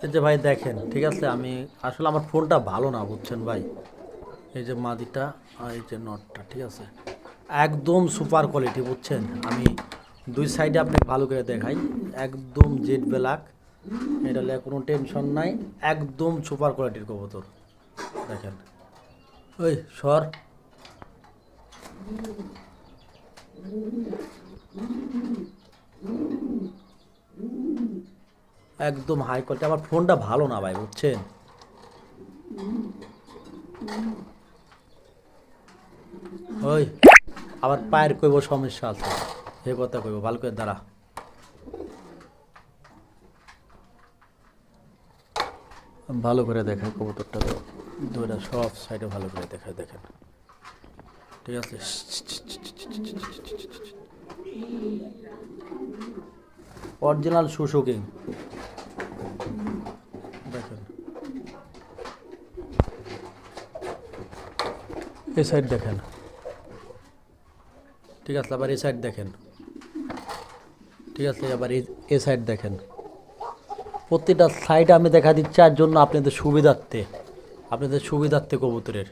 এই যে ভাই দেখেন, ঠিক আছে, আমি আসলে আমার ফোনটা ভালো না, বুঝছেন ভাই। এই যে মাদিটা আর এই যে নটটা, ঠিক আছে, একদম সুপার কোয়ালিটি, বুঝছেন। আমি দুই সাইডে আপনাকে ভালো করে দেখাই, একদম জেড ব্ল্যাক, এটা নিয়ে কোনো টেনশন নাই, একদম সুপার কোয়ালিটির কবুতর। দেখেন, ওই সর, একদম হাই কোয়ালিটি। আমার ফোনটা ভালো না ভাই, বুঝছেন। ওই আবার পায়ের কইব সমস্যা আছে, এ কথা কইব, ভালো করে দাঁড়া। ভালো করে দেখায় কবুতরটা, তো দুইটা সব সাইডে ভালো করে দেখায়, দেখেন, ঠিক আছে। অরিজিনাল সুসুকিং, দেখেন, এই সাইড দেখেন, ঠিক আছে, আবার এই সাইড দেখেন, ঠিক আছে, আবার এই সাইড দেখেন। প্রতিটা সাইড আমি দেখা দিচ্ছি আর জন্য আপনাদের সুবিধার্থে কবুতরের।